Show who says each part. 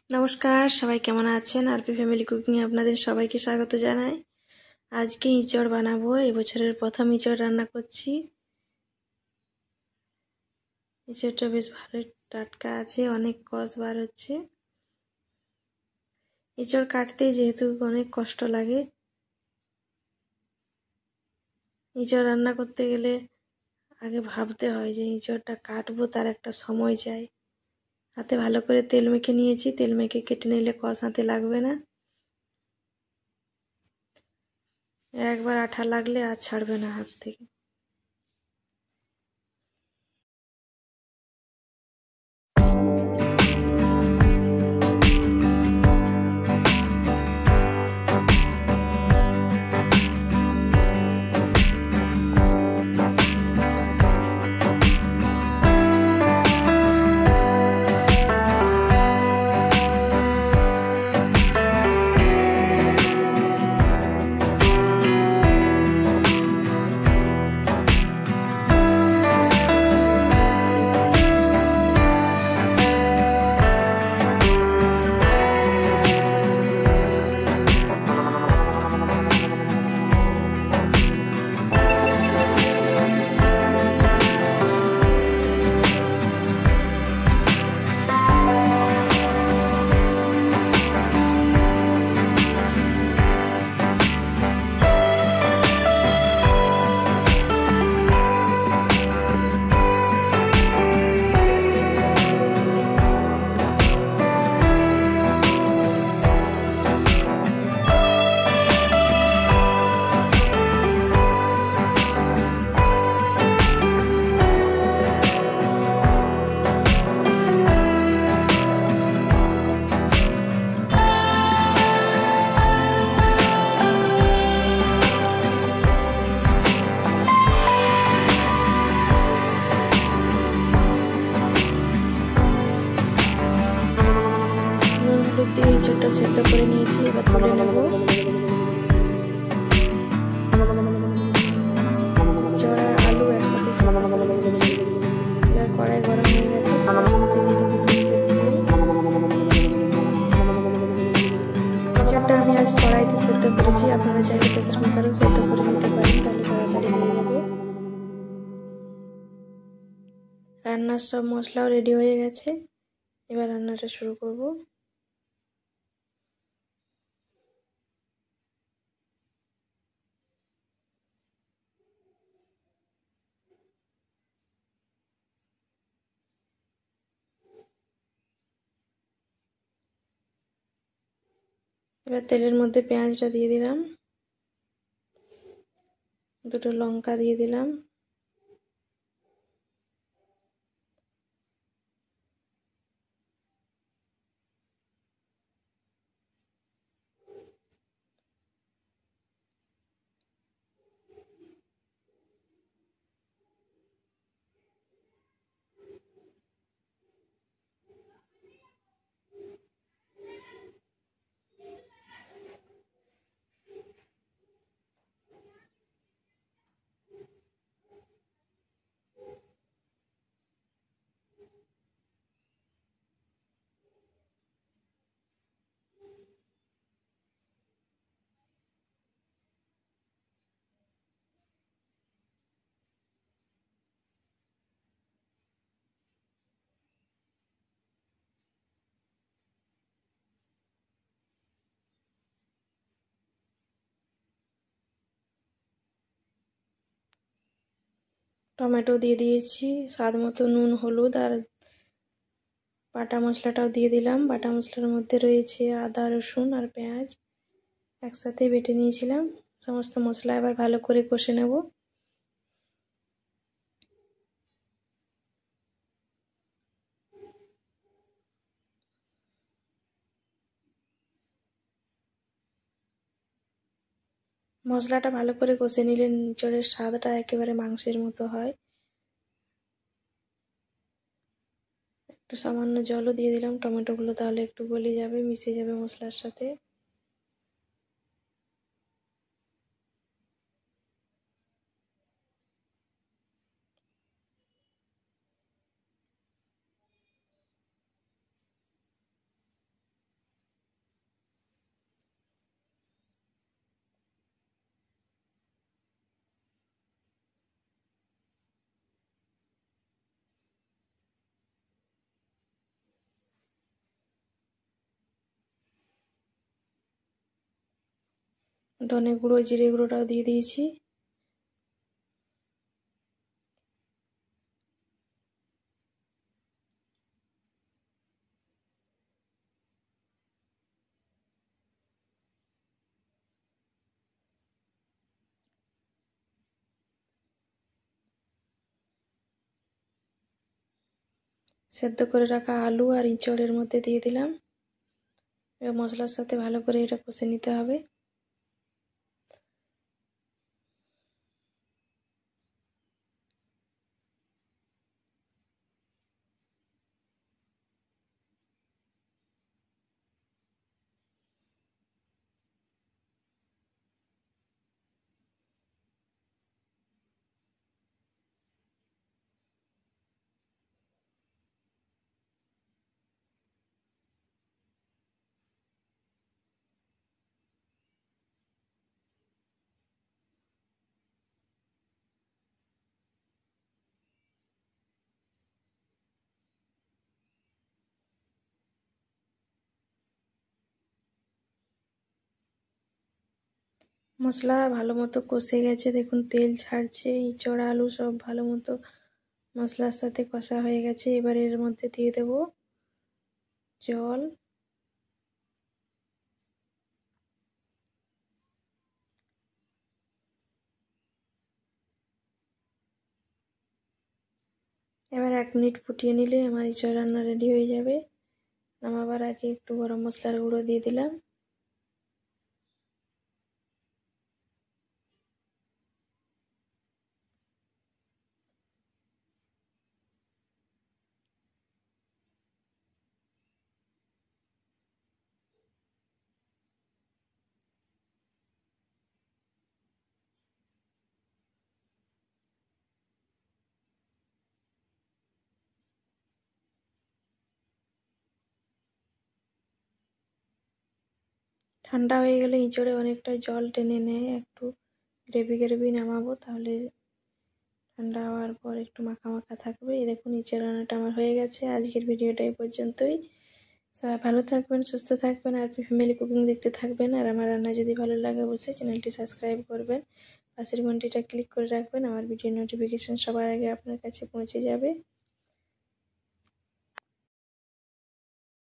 Speaker 1: নমস্কার, সবাই কেমন আছেন? আরপি ফ্যামিলি কুকিং এ আপনাদের সবাইকে স্বাগত জানাই। আজকে ইঁচড় বানাবো। এবছরের প্রথম ইঁচড় রান্না করছি। ইঁচড়টা বেশ ভালোই টাটকা আছে, অনেক কষ বার হচ্ছে। ইঁচড় কাটতে যেহেতু অনেক কষ্ট লাগে, ইঁচড় রান্না করতে গেলে আগে ভাবতে হয় যে ইঁচড়টা কাটবো, তার একটা সময় চাই। হাতে ভালো করে তেল মেখে নিয়েছি, তেল মেখে কেটে নিলে কষ হাতে লাগবে না। একবার আঠা লাগলে আর ছাড়বে না হাত থেকে। দিয়ে ইঁচড়টা সেদ্ধ করে নিয়েছি, এবার তুলে নেব। ইঁচড় আর আলু একসাথে সেদ্ধ করে নিয়েছি। এবার কড়াই গরম হয়ে গেছে, কড়াইয়ের মধ্যে দিয়ে দেবো সরষের তেল। ইঁচড়টা আমি আজ কড়াইতে সেদ্ধ করেছি, আপনারা চাইলে প্রেসার কুকারেও সেদ্ধ করে নিতে পারেন, তাহলে তাড়াতাড়ি হয়ে যাবে। রান্নার সব মশলাও রেডি হয়ে গেছে, এবার রান্নাটা শুরু করব। এবার তেলের মধ্যে পেঁয়াজটা দিয়ে দিলাম, দুটো লঙ্কা দিয়ে দিলাম, টমেটো দিয়ে দিয়েছি, স্বাদ মতো নুন, হলুদ আর বাটা মশলাটাও দিয়ে দিলাম। বাটা মশলার মধ্যে রয়েছে আদা, রসুন আর পেঁয়াজ, একসাথে বেটে নিয়েছিলাম। সমস্ত মশলা এবার ভালো করে কষে নেব। মশলাটা ভালো করে কষে নিলে ইঁচড়ের স্বাদটা একেবারে মাংসের মতো হয়। একটু সামান্য জলও দিয়ে দিলাম, টমেটোগুলো তাহলে একটু গলে যাবে, মিশে যাবে মশলার সাথে। ধনে গুঁড়ো জিরে গুঁড়োটাও দিয়ে দিয়েছি। সেদ্ধ করে রাখা আলু আর ইঁচড়ের মধ্যে দিয়ে দিলাম। এবার মশলার সাথে ভালো করে এটা কষে নিতে হবে। মশলা ভালো মতো কষে গেছে, দেখুন তেল ছাড়ছে, ইঁচড় আলু সব ভালো মতো মশলার সাথে কষা হয়ে গেছে। এবার এর মধ্যে দিয়ে দেব জল। এবার 1 মিনিট ফুটিয়ে নিলে আমার ইঁচড় রান্না রেডি হয়ে যাবে। নামাবার আগে একটু গরম মশলার গুঁড়ো দিয়ে দিলাম। ঠান্ডা হয়ে গেলে ইঁচড়ে অনেকটা জল টেনে নেয়, একটু গ্রেভি গ্রেভি নামাবো, তাহলে ঠান্ডা হওয়ার পর একটু মাখা মাখা থাকবে। এই দেখুন ইঁচড় রান্নাটা আমার হয়ে গেছে। আজকের ভিডিওটা এই পর্যন্তই। সবাই ভালো থাকবেন, সুস্থ থাকবেন, আর ফ্যামিলি কুকিং দেখতে থাকবেন। আর আমার রান্না যদি ভালো লাগে অবশ্যই চ্যানেলটি সাবস্ক্রাইব করবেন, পাশের ঘন্টিটা ক্লিক করে রাখবেন, আমার ভিডিও নোটিফিকেশান সবার আগে আপনার কাছে পৌঁছে যাবে।